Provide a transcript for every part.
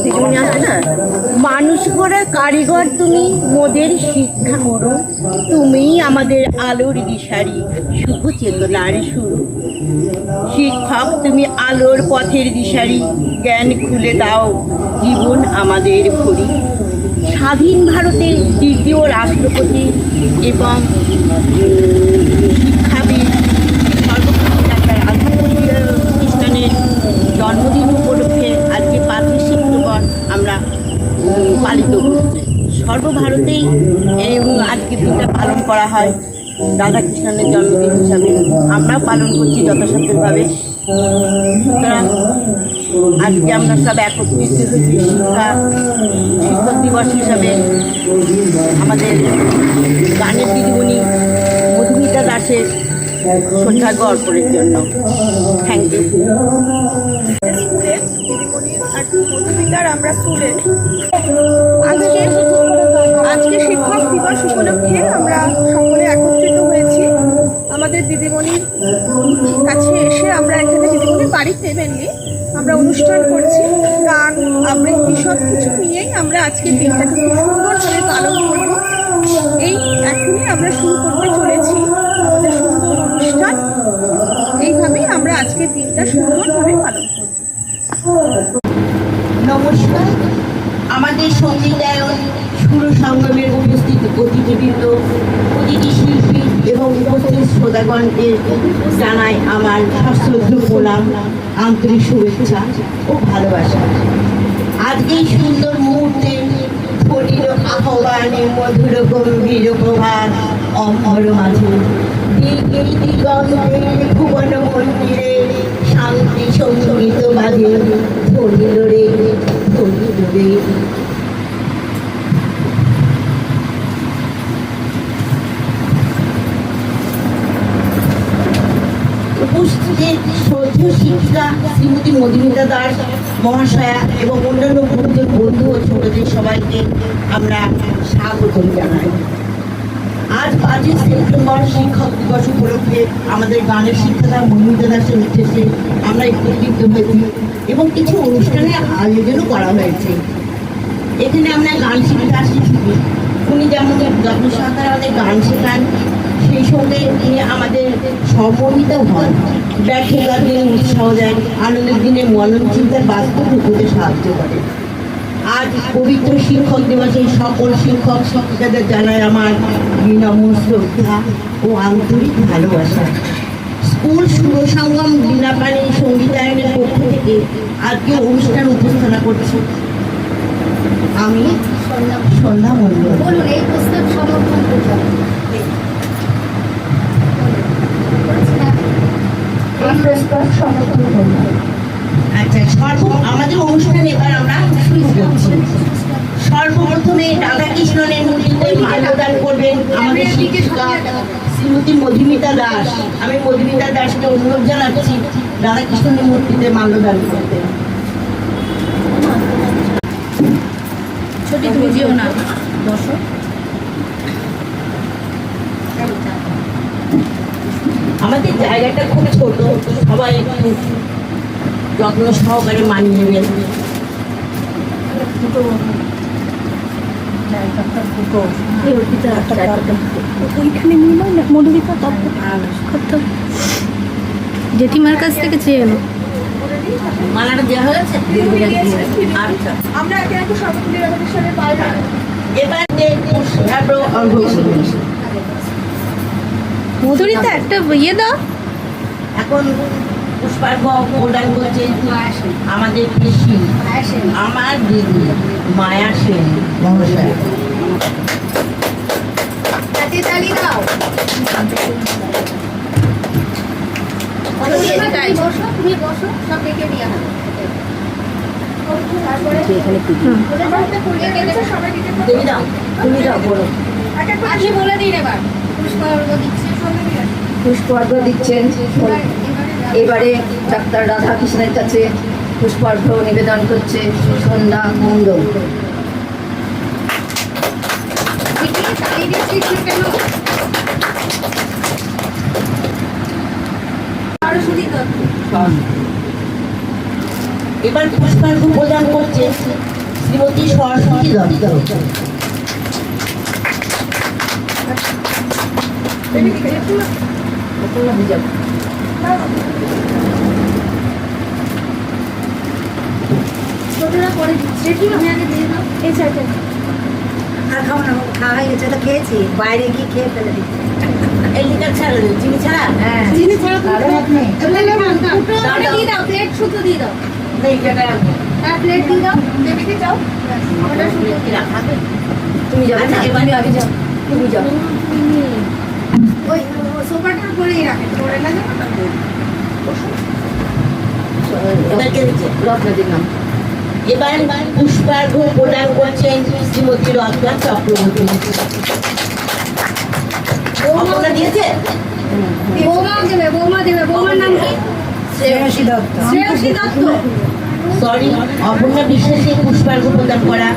দিদিমণি আসবে না। মানুষ গড়ার কারিগর তুমি, মোদের শিক্ষা করো তুমি, আমাদের আলোর দিশারি, শুভ চেতনার শুরু। শিক্ষক তুমি আলোর পথের দিশারি, জ্ঞান খুলে দাও জীবন আমাদের ভরি। স্বাধীন ভারতের দ্বিতীয় রাষ্ট্রপতি এবং শিক্ষাবিদ সর্বপল্লী ডাক্তার রাধাকৃষ্ণনের জন্মদিন উপলক্ষে আজকে 25 সেপ্টেম্বর আমরা পালিত করছি সর্বভারতেই, এবং আজকে দিনটা পালন করা হয় রাধাকৃষ্ণনের জন্মদিন হিসাবে। আমরাও পালন করছি যথাসাধ্যভাবে। সুতরাং আজকে আমরা সব একত্রিত হয়েছি শিক্ষক দিবস হিসাবে আমাদের গানের দিদিমণি মধুমিতা দাসের শ্রদ্ধার্ঘ্য অর্পণের জন্য। Thank you. মধুমিতার আমরা স্টুডেন্ট। আজকে শিক্ষক দিবস উপলক্ষে আমরা সকলে একত্রিত হয়েছি আমাদের দিদিমণির কাছে এসে। আমরা এখানে দিদিমণির বাড়িতে মেনলি আমরা অনুষ্ঠান করছি, গান আবৃত্তি সব কিছু নিয়েই আমরা আজকে দিনটাকে খুব সুন্দরভাবে পালন করব। এই এখনই আমরা শুরু করতে চলেছি আমাদের সুন্দর অনুষ্ঠান। এইভাবেই আমরা আজকে দিনটা সুন্দরভাবে পালন করব। নমস্কার। আমাদের সঙ্গীতায়ন সুর সঙ্গমের উপস্থিত অতিথিবৃন্দ, প্রতিটি শিল্পী এবং উপস্থিত শ্রোতাগণকে জানাই আমার সশ্রদ্ধ প্রণাম, আন্তরিক শুভেচ্ছা ও ভালোবাসা। আজকে এই সুন্দর মুহূর্তে ফটির আহ্বানে মধুর গম্ভীর প্রভাত অমর মাঝে দিগন্তে ভুবন মন্দিরে শান্তি সঙ্গীত বাজে ধরিল রে ধরিল রে। উপস্থিত শ্রদ্ধেয় শিক্ষিকা শ্রীমতী মধুমিতা দাস মহাশয়া এবং অন্যান্য গুরুজন বন্ধু ও ছোটদের সবাইকে আমরা স্বাগত জানাই। আজ 5 সেপ্টেম্বর শিক্ষক দিবস উপলক্ষে আমাদের গানের শিক্ষিকা মধুমিতা দাসের উদ্দেশ্যে আমরা একত্রিত হয়েছি এবং কিছু অনুষ্ঠানের আয়োজনও করা হয়েছে। এখানে আমরা গান শিখতে শিখি। উনি যেমন যত্ন সহকারে আমাদের গান শেখান, সেই সঙ্গে তিনি আমাদের সহমর্মিতাও হন। ব্যর্থতার দিনে উৎসাহ দেন, আনন্দের দিনে মনন চিন্তার বাস্তব রূপতে সাহায্য করেন। আজ পবিত্র শিক্ষক দিবসে সকল শিক্ষক শিক্ষিকাদের জানাই আমার বিনম্র শ্রদ্ধা ও আন্তরিক ভালোবাসা। স্কুল সুর সঙ্গম বিনাপানি সঙ্গীতায়নের পক্ষ থেকে আজকে অনুষ্ঠান উপস্থাপনা করছি আমি সন্ধ্যা মন্ডল। বলুন এই পুস্তক সমর্থন করতে আচ্ছা, আমাদের অনুষ্ঠান এবার আমরা শুরু করছি। সর্বপ্রথমে রাধাকৃষ্ণনের মূর্তিতে মাল্যদান করবেন আমাদের শিক্ষিকা শ্রীমতী মধুমিতা দাস। আমি মধুমিতা দাসকে অনুরোধ জানাচ্ছি রাধাকৃষ্ণনের মূর্তিতে মাল্যদান করতে। ছোটি তুমি যেও না, বসো। আমাদের জায়গাটা খুব ছোট, সবাই একটু যত্ন সহকারে মানিয়ে নেবেন। ওইখানে নিয়ে নাও না মধুমিতা, জেঠিমার কাছ থেকে চেয়ে এলো। মালাটা দেওয়া হয়েছে। আচ্ছা, আমরা একে একে সর্বপল্লী রাধাকৃষ্ণনের পায়ে এবার মধুরিতা একটা ইয়ে দাও। এখন পুষ্পার্ঘ্য প্রদান করছে আমাদের কৃষি আমার দিদি মায়া সেন মহাশয়। তালি দাও। তুমি বসো, সব দেখে নিয়ে হবে। তুমি দাও বলো। আমি বলে দিন এবার পুষ্পার্ঘ দিচ্ছেন। এবারে ডাক্তার রাধাকৃষ্ণের কাছে পুষ্পার্ঘ নিবেদন করছে সন্ধ্যা মণ্ডল। এবার পুষ্পার্ঘ প্রদান করছে শ্রীমতী সরস্বতী দত্ত। ছোটরা করে দিচ্ছে আমি আগে দিয়ে দাও এই সাইডে আর খাও না, খাওয়া হয়ে গেছে তো খেয়েছি, বাইরে গিয়ে খেয়ে ফেলে দিচ্ছি। এই লিটার ছাড়া চিনি ছাড়া হ্যাঁ, চিনি ছাড়া আরো হাত নেই। দিয়ে দাও প্লেট শুধু দিয়ে দাও নেই যেটা হ্যাঁ প্লেট দিয়ে দাও বেবিকে যাও ওটা শুধু রাখাবে। তুমি যাবে না, এবারে আগে যাও, তুমি যাও। ওই সোফাটার উপরেই রাখে পড়ে না যেন এবার কে দিচ্ছে? রত্নাদির নাম। এবার পুষ্পার্ঘ প্রদান করছেন শ্রীমতী রত্না চক্রবর্তী। আপনারা দিয়েছে? বৌমা দেবে বৌমার নাম কি শ্রেয়সী দত্ত। শ্রেয়সী দত্ত সরি, অপর্ণা বিশ্বাসের পুষ্পার্ঘ প্রদান করা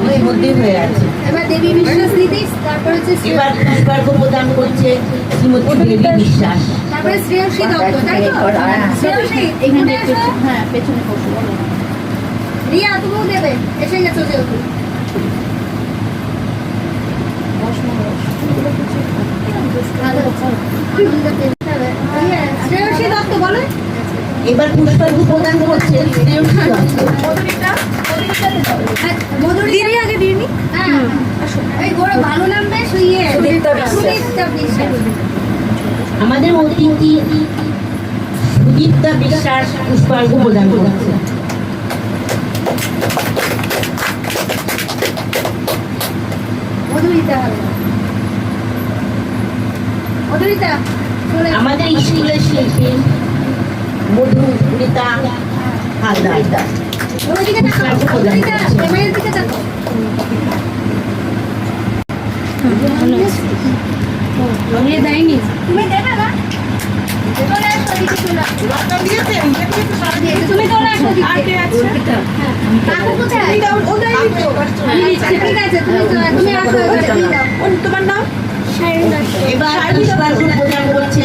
ইতিমধ্যেই হয়ে আছে। এবার দেবী বিশ্বাস দিদি তারপর হচ্ছে এবার পুষ্পার্ঘ প্রদান করছে শ্রীমতী দেবী বিশ্বাস। তারপরে শ্রেয়সী দত্ত তাই তো শ্রেয়সী এখানে এসো হ্যাঁ, পেছনে বসো, বলো। রিয়া তুমিও দেবে এসে গেছো যেহেতু শ্রেয়সী দত্ত বলো এবার পুষ্পার্ঘ প্রদান করছে শ্রেয়সী দত্ত। মধুরি আগে দিইনি হ্যাঁ এই গোড়া ভালো নাম বেশ ইয়ে সুদীপ্তা বিশ্বাস। সুদীপ্তা বিশ্বাস আমাদের অতিথি সুদীপ্তা বিশ্বাস পুষ্পার্ঘ প্রদান করছে। মধুরিতা মধুরিতা চলে আমাদের স্কুলের শিল্পী মধুরিতা হালদার। ওইদিকে তাকাও মধুরিতা ক্যামেরার দিকে তাকাও আমি দেয়নি তুমি দেবে না চলে আসো দিকে চলে আসো তুমি চলে আসো দিকে হ্যাঁ কাকু কোথায় ও দেয়নি তো ঠিক আছে তুমি আসো এবারে দিয়ে দাও তোমার নাম? এবার পুষ্পার্ঘ প্রদান করছে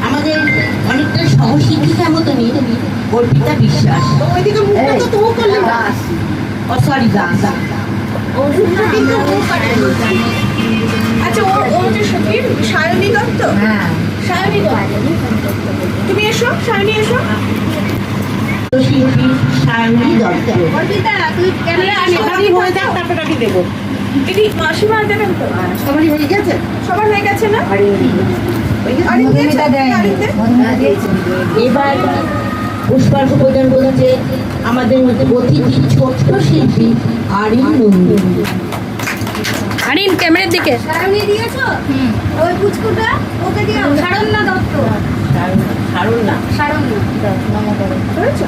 আমাদের অনেকটা সহশিক্ষিকা মতনই অর্পিতা বিশ্বাস। ওইদিকে মুখটা তো তুমি করলে না। ও সরি দাস। আচ্ছা ও যে সখীর সায়নী দত্ত। হ্যাঁ, সায়নী দত্ত তুমি এসো, সায়নী এসো। শিল্পী সায়নী দত্ত। অর্পিতা তুই ক্যামেরা সবারই হয়ে যাক তারপর আমি দেবো। এটি মাসিমা দেবেন তো? সবারই হয়ে গেছে। সবার হয়ে গেছে না? আর মধুমিতা দেয়নি, মধুমিতা দিয়েছে। এবার পুষ্পার্ঘ প্রদান করছে আমাদের মধ্যে অতিথি ছোট্ট শিল্পী আরিন নন্দী। আরিন ক্যামেরার দিকে সায়নী দিয়েছো ওই পুচকুটা ওকে দিও সারণ্যা দত্ত সারণ্যা। সারণ্যা করেছো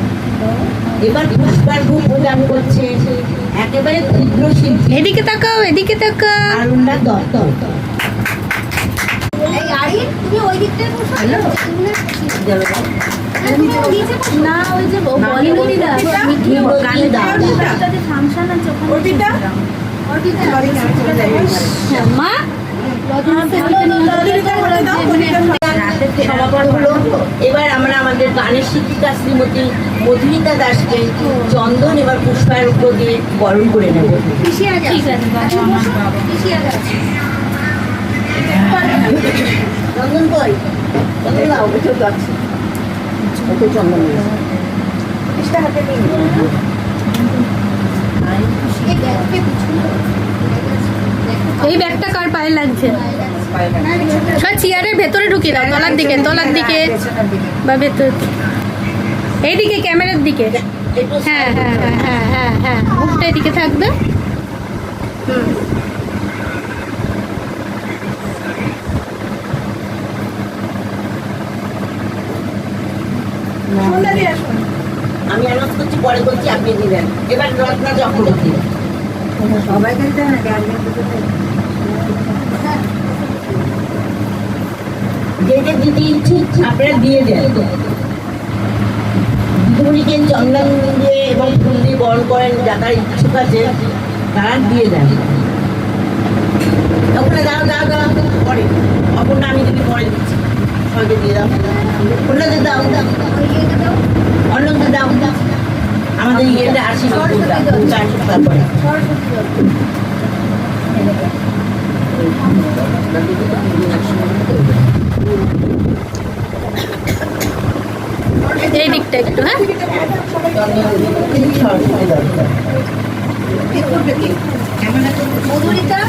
এবার পুষ্পার্ঘ প্রদান করছে একেবারে ক্ষুদ্র শিল্পী এদিকে তাকাও, এদিকে তাকাও। আরুণা দত্ত। এই আরি তুমি ওই দিকটায় বসো তুমি নিচে বসো না ওই যে বলিউডি দা ফাংশন আছে অর্পিতা অর্পিতা মা সমাপন হলো। এবার আমরা আমাদের গানের শিক্ষিকা শ্রীমতী মধুমিতা দাসকে চন্দন এবার পুষ্পার্ঘ দিয়ে বরণ করে নেব। পিসি আগে ঠিক আছে পিসি আগে চন্দন কই? চন্দন দাও। ওকে চোখ যাচ্ছে, ওকে চন্দন দিয়েছে। মিষ্টি হাতে নিয়ে এই ব্যাগকে পিছনে এই ব্যাগটা কার পায়ে লাগছে? সব চেয়ারের ভেতরে ঢুকিয়ে দাও, তলার দিকে পেছনের দিকে। বা ভেতর এইদিকে ক্যামেরার দিকে। একটু হ্যাঁ হ্যাঁ হ্যাঁ হ্যাঁ হ্যাঁ হ্যাঁ মুখটা এদিকে থাকবে। সন্ধ্যা দিয়ে আসুন। আমি অ্যানাউন্স করছি, পরে করছি, আপনি দিবেন। এবার রত্না চক্রবর্তী। সবাইকে দিতে হয় নাকি? আজকে দুটো যে যে দিতে ইচ্ছুক আপনারা দিয়ে দেন। দিদিমণিকে চন্দন দিয়ে এবং ফুল দিয়ে বরণ করেন, যারা ইচ্ছুক আছে তারা দিয়ে দেন। ওখানে দাও দাও দাও পরে অপর্ণা আমি যদি পরে দিচ্ছি, সবাইকে দিয়ে দাও। অন্যদের দাও দাও, ওই এটা দাও অন্যদের দাও দাও। আমাদের ইয়েটা আসি তারপরে এই দিকটা একটু, হ্যাঁ সরস্বতী দরকার মধুরিতা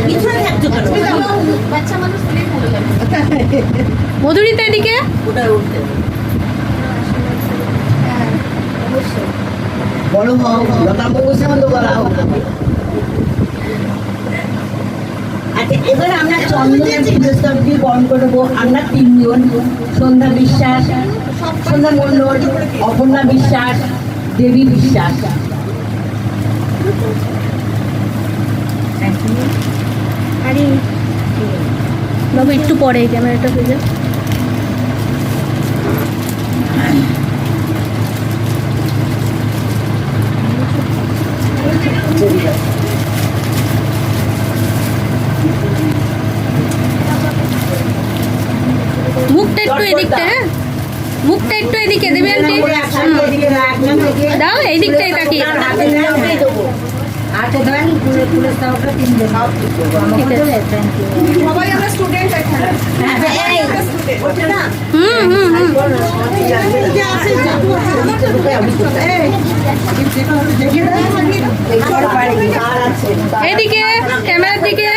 পিছনে থাকছো কেন? বাচ্চা মানুষ প্লেট হয়ে যাবে। মধুরিতা এদিকে। ওটা উঠতে হ্যাঁ অবশ্যই। বড় হও, লতা মঙ্গলসের মতো বলা হোক। আচ্ছা, এবার আমরা চন্দনের পুজোস্তবটি বরণ করবো। আমরা তিনজন, সন্ধ্যা বিশ্বাস, সন্ধ্যা মণ্ডল, অপর্ণা বিশ্বাস, দেবী বিশ্বাস। আরে বাবু একটু পরে এই ক্যামেরাটা বুঝে। মুখটা একটু এদিকটা, হ্যাঁ মুখটা একটু এদিকে দেবে আন্টি। দাও এই দিকটাই তাকিয়ে। হাতে ধরেন পুলিশ তাওটা তিন দিন সবাই আমরা স্টুডেন্ট এখানে। হুম হুম হুম। এদিকে ক্যামেরার দিকে।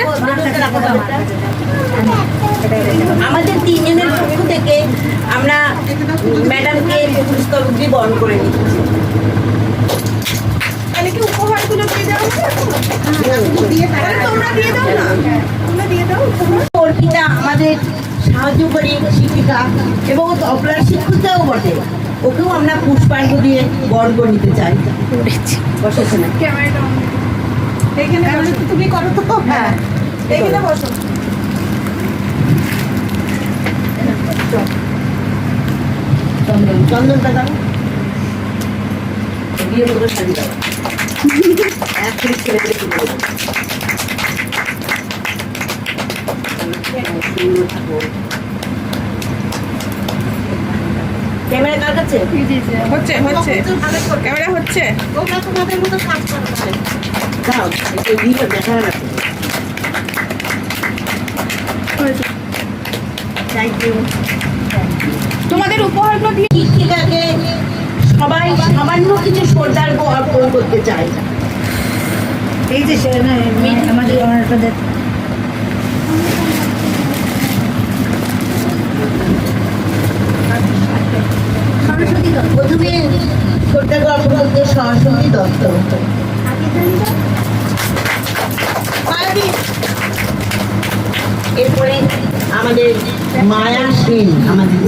আমাদের তিনজনের পক্ষ থেকে আমরা ম্যাডামকে পুরস্কারটি বরণ করে দিচ্ছি। তাহলে কি উপহারগুলো দিয়ে দেওয়া হবে? তাহলে তোমরা দিয়ে দাও না, তোমরা দিয়ে দাও উপহার। অর্পিতা আমাদের সাহায্যকারী শিক্ষিকা এবং তবলার শিক্ষিকাও বটে। ওকেও আমরা পুষ্পার্ঘ্য দিয়ে বরণ করে নিতে চাই। বসেছে না? ক্যামেরাটা অন করো। এখানে বসো। তুমি করো তো। হ্যাঁ এখানে বসো। চন্দন, চন্দনটা দাও। বিয়ে করে শাড়ি দাও। এক পিস ছেড়ে দিয়ে তুলে দাও। ক্যামেরা কার কাছে? হচ্ছে হচ্ছে ক্যামেরা হচ্ছে। দাও, এই ভিডিও দেখা যাচ্ছে। Thank you. তোমাদের উপহারগুলো দিয়ে শিক্ষিকাকে সবাই সামান্য কিছু শ্রদ্ধার অর্পণ করতে চায়। এই যে আমাদের অনারটা দেখ সরস্বতী দত্ত। প্রথমে শ্রদ্ধা অর্পণ করতে সরস্বতী দত্ত। এরপরে আমাদের মায়া সেন আমাদের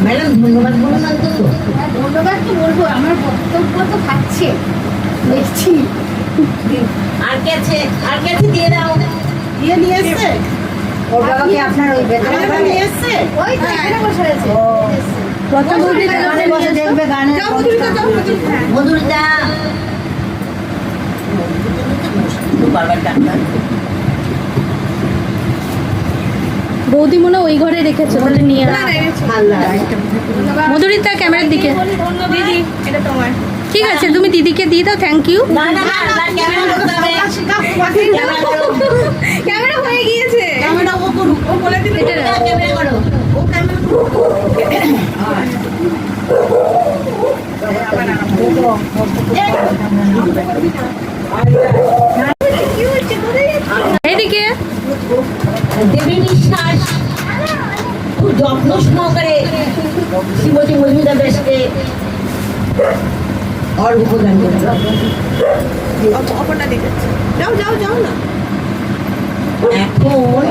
ম্যাডাম ধন্যবাদ বলুন অন্তত। ধন্যবাদ তো বলবো, আমার বক্তব্য তো থাকছে দেখছি। আর কে আছে? আর কে আছে? দিয়ে দাও। দিয়ে নিয়ে এসছে? ওর বাবাকে আপনার ওই বেতন নিয়ে এসছে? ওই তো এখানে বসে আছে। গানে বসে দেখবে গানে যাও মধুরিতা, যাও মধুরিতা। মধুরিতা বাবার ডাক্তার বৌদি মনে হয় ওই ঘরে রেখেছে, তাহলে নিয়ে আস। আল্লাহ মধুরিতা ক্যামেরার দিকে। দিদি এটা তোমার। ঠিক আছে তুমি দিদিকে দিয়ে দাও। Thank you. না না না না, ক্যামেরা করতে হবে। ক্যামেরা করো। ক্যামেরা হয়ে গিয়েছে। ক্যামেরা ও করুক। ও বলে দিলে ক্যামেরা করো। ও ক্যামেরা করো। এদিকে দেবী বিশ্বাস খুব যত্ন সহকারে শ্রীমতী মধুমিতা বেশকে অর্ঘ্য প্রদান করল। অপর্ণা দিতেছে। যাও যাও যাও না। এখন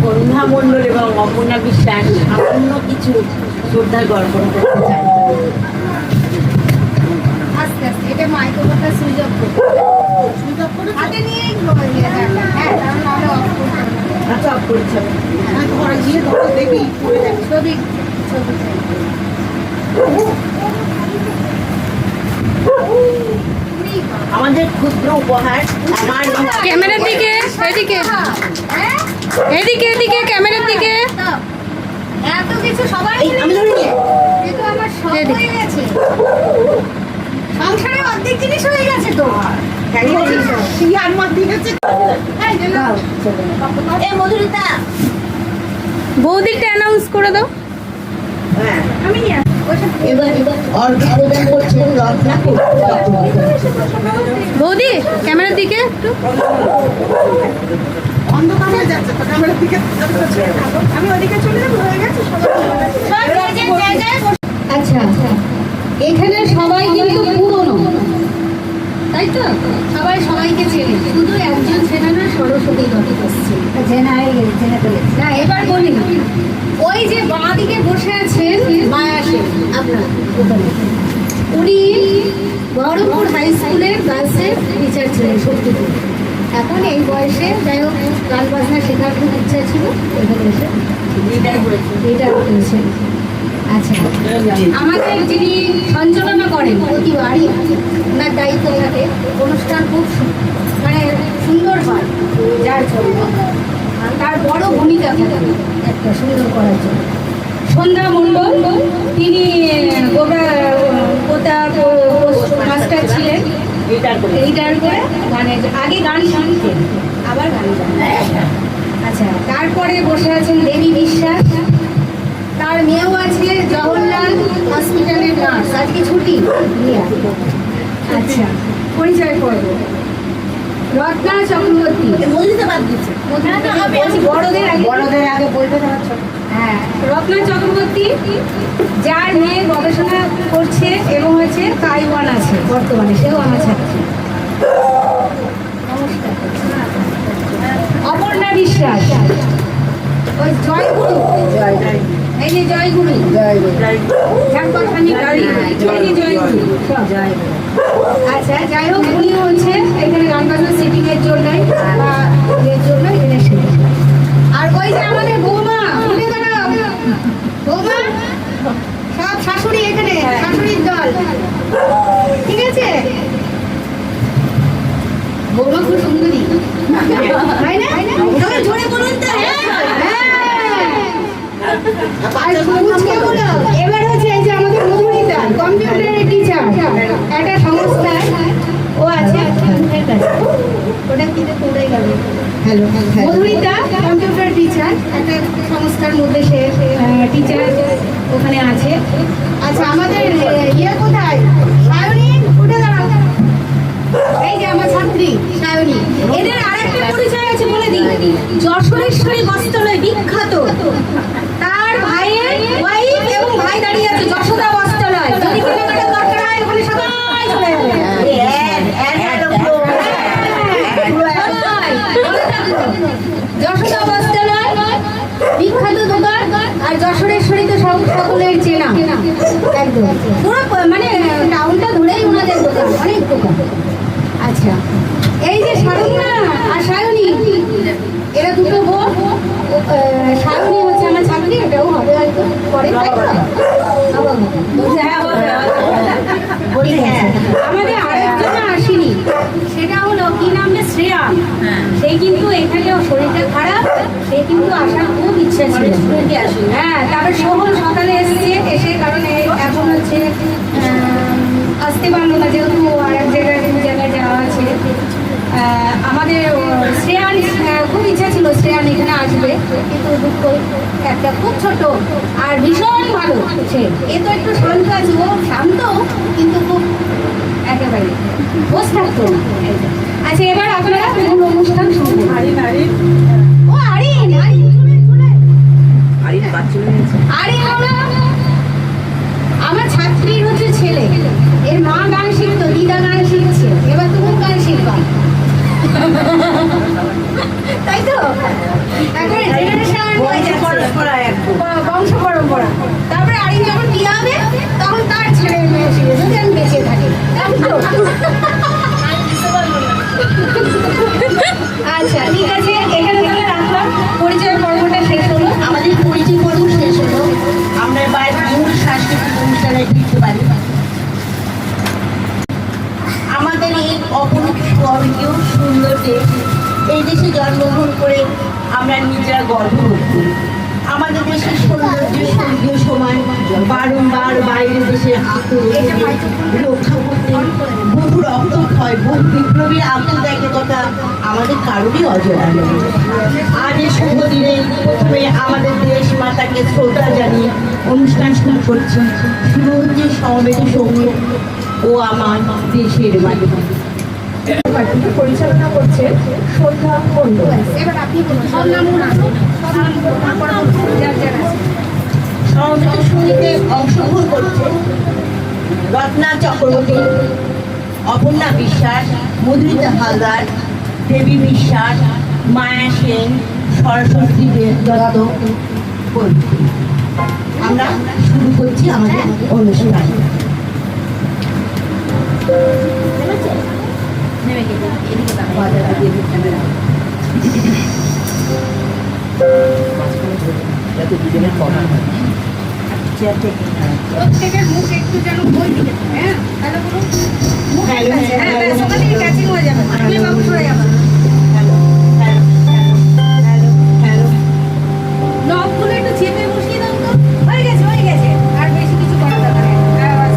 সন্ধ্যা মণ্ডল এবং অপর্ণা বিশ্বাস সামান্য কিছু শ্রদ্ধা অর্পণ করতে চাই। আস্তে আস্তে এটা মাইক্রোফোনটা সুইচ অফ করো। হাতে নিয়েই ঘুমাই দিয়ে যাবে। হ্যাঁ তাহলে নাহলে অফ করতে হবে। আচ্ছা অফ করেছে। দেখি ছবি ছবি চাই। তুমি আমাদের ক্ষুদ্র উপহার আমার ক্যামেরার দিকে, এদিকে এদিকে এদিকে ক্যামেরার দিকে। এত কিছু সবাই এই, আমি ধরে নিয়ে কিন্তু আমার সব এদিকে। হয়ে গেছে সংসারে অর্ধেক জিনিস হয়ে গেছে তো এই মধুরিতা বৌদিরটা অ্যানাউন্স করে দাও। হ্যাঁ আমি নিয়ে আসবো। এবার অর্ঘ্যপ্রদান করছেন রত্নাকুর বৌদি ক্যামেরার দিকে একটু। আমি ওদিকে চলে যাবো, হয়ে গেছে সবাই সব যে যে জায়গায় বসে- আচ্ছা এখানে সবাই কিন্তু পুরনো, তাই তো? সবাই সবাইকে চেনে শুধু একজন চেনে না, সরস্বতী দত্ত এসছে। জেনে হয়ে গেছে, জেনে ফেলেছে। না এবার বলি ওই যে বাঁ দিকে বসে আছেন মায়া সেন আপনার ওখানে উনি বহরমপুর হাই স্কুলের গার্লসের টিচার ছিলেন সত্যিপুর। এখন এই বয়সে যাই হোক গান বাজনা শেখার খুব ইচ্ছা ছিল, এখানে এসে রিটায়ার করেছেন। আচ্ছা আমাদের যিনি সঞ্চালনা করেন প্রতিবারই ওনার দায়িত্ব থাকে, অনুষ্ঠান খুব মানে সুন্দর হয়, যার জন্য তার বড় ভূমিকা থাকে একটা সুন্দর করার জন্য। সন্ধ্যা মণ্ডল তিনি গোটা মাস্টার ছিলেন, রিটায়ার করে গানে আগে গান শিখতেন আবার গান গান। আচ্ছা তারপরে বসে আছেন দেবী বিশ্বাস, তার মেয়েও আছে জওহরলাল হসপিটালের নার্স, আজকে ছুটি রিয়া। আচ্ছা পরিচয় করব রত্না চক্রবর্তী। মধুরিতা বাদ দিচ্ছে বলছি বড়দের আগে বড়দের আগে বলতে দেওয়ার ছোট। হ্যাঁ রত্না চক্রবর্তী, যার মেয়ে গবেষণা করছে এবং হচ্ছে তাইওয়ান আছে বর্তমানে, সেও আমার ছাত্রী। নমস্কার। অপর্ণা বিশ্বাস, ওই জয়গুরু, এই যে জয়গুরু ঝাড়খণ্ডী গাড়ি, এই যে জয়গুরু সব। আচ্ছা যাই হোক উনি হচ্ছে এখানে গান বাজনা সিটিং এর জন্য বা এর জন্য এখানে এসেছেন। আর ওই যে আমাদের বৌমা, উঠে দাঁড়াও বৌমা, সব শাশুড়ি এখানে, শাশুড়ির দল, ঠিক আছে? বৌমা খুব সুন্দরী, তাই না? সবাই জোরে বলুন তো। আর মুচকে বলো। এবার হচ্ছে এই যে আমাদের মধুরিতা কম্পিউটারের টিচার, একটা সংস্থায় ও আছে, ওটা কিন্তু পড়ে গেল। হ্যালো মধুরিতা কম্পিউটার টিচার, একটা সংস্থার মধ্যে সে টিচার ওখানে আছে। আচ্ছা আমাদের ইয়ে কোথায়? সায়নী উঠে দাঁড়াও। এই যে আমার ছাত্রী সায়নী। এদের আরেকটা পরিচয় আছে বলে দিই, যশোরেশ্বরী বস্ত্রালয় বিখ্যাত, তার ভাইয়ের ওয়াইফ এবং ভাই দাঁড়িয়ে আছে যশোদা বস্ত্রালয়। যদি কেনাকাটার দরকার হয় ওখানে সবাই চলে যাবে। যশোদা বস্ত্রালয় বিখ্যাত দোকান, আর যশোরেশ্বরী তো সকলের চেনা একদম, পুরো মানে টাউনটা ধরেই ওনাদের দোকান, অনেক দোকান। আচ্ছা এই যে শারুনা আর সায়নী, এরা দুটো বোন। সায়নী হচ্ছে আমার ছাত্রী, এটাও হবে হয়তো পরে, তাই তো? ঠিক আছে। আমাদের আরেকজন আসেনি, সেটা হলো কি নাম রে, শ্রেয়া। সে কিন্তু এখানেও শরীরটা খারাপ, সে কিন্তু আসার খুব ইচ্ছা ছিল। হ্যাঁ তারপর সোহন সকালে এসেছে, এসে কারণ এখন হচ্ছে আসতে পারলো না, যেহেতু আর এক জায়গায় যাওয়া আছে। আমাদের শ্রেয়ান খুব ইচ্ছা ছিল শ্রেয়ান এখানে আসবে, কিন্তু দুঃখ একটা খুব ছোট আর ভীষণ ভালো সে। এ তো একটু শান্ত আছে, ও শান্ত কিন্তু খুব একেবারে বস থাকতো না। আচ্ছা এবার আপনারা মূল অনুষ্ঠান শুনবেন। ও আরিন, আরিন হলো আমার ছাত্রীর হচ্ছে ছেলে, এর মা গান শিখতো, দিদা গান শিখছে, এবার তুমি গান শিখবা, তাই তো? এখন জেনারেশন বংশ পরম্পরা। তারপরে আরিন যখন বিয়ে হবে তখন তার ছেলে মেয়ে শিখবে, যদি আমি বেঁচে থাকি, তাই তো? আচ্ছা ঠিক আছে, এখানে তাহলে রাখলাম, পরিচয় পর্বটা শেষ হলো। আমাদের পরিচয় পর্ব শেষ হলো, আমরা এবার মূল সাংস্কৃতিক অনুষ্ঠানে ফিরতে পারি। আমাদের এই এই দেশে জন্মগ্রহণ করে আমরা নিজেরা গর্ববোধ করি। আমাদের দেশের সৌন্দর্য স্বর্গীয় সময় বারংবার বাইরের দেশের আত্মরক্ষা রক্ষা করতে বহু রক্তক্ষয় বহু বিপ্লবীর আত্মত্যাগের আমাদের কারোরই অজানা নেই। আজ এই শুভ দিনে প্রথমে আমাদের দেশ মাতাকে শ্রদ্ধা জানিয়ে অনুষ্ঠান শুরু করছি। শুরু হচ্ছে সমবেত সঙ্গীত ও আমার দেশের মাটি। পার্টিকে পরিচালনা করছে সন্ধ্যা মণ্ডল। এবার আপনি বলুন সব নাম আসুন, সব নাম তারপর যার যার আছে। সমবেত সঙ্গীতে অংশগ্রহণ করছে রত্না চক্রবর্তী, অপর্ণা বিশ্বাস, মধুরিতা হালদার, দেবী বিশ্বাস, মায়া সেন, সরস্বতী দত্ত প্রভৃতি। আমরা শুরু করছি আমাদের অনুষ্ঠান। প্রত্যেকের মুখ একটু যেন বই দিকে, হ্যাঁ তাহলে বলুন মুখ হ্যালো, আছে, হ্যাঁ হ্যালো। ব্যাস, ওখান থেকে ক্যাচিং হয়ে যাবে, আপনি বাবু সরে যাবেন। Hello hello hello hello. নখগুলো একটু চেপে বসিয়ে দাও তো। হয়ে গেছে হয়ে গেছে, আর বেশি কিছু করার দরকার নেই। হ্যাঁ, বাস।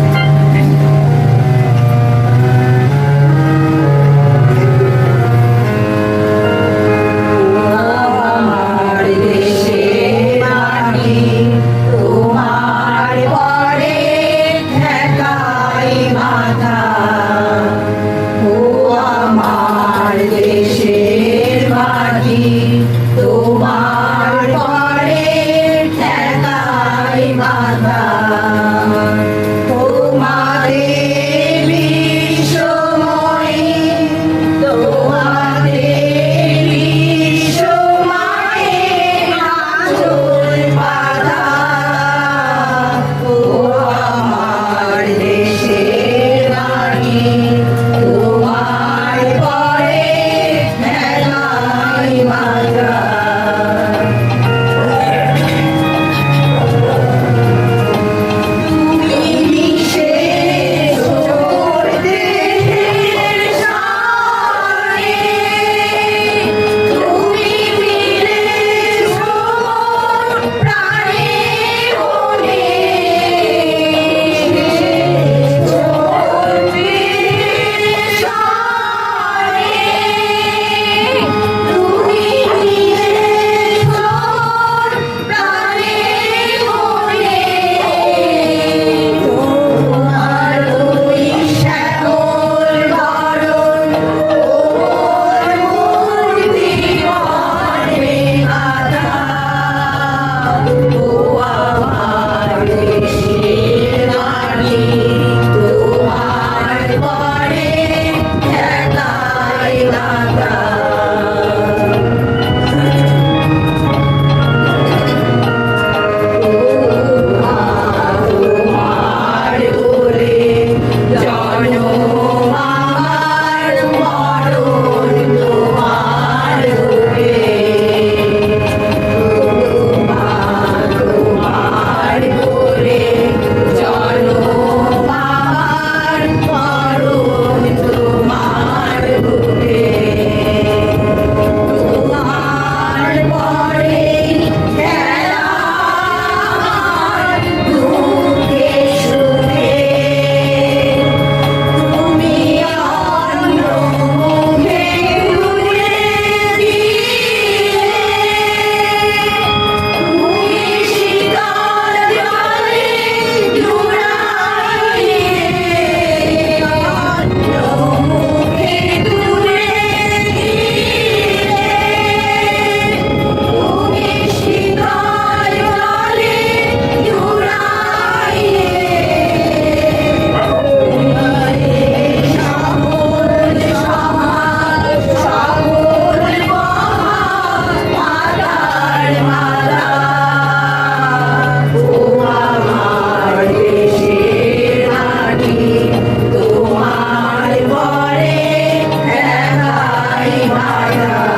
Bye.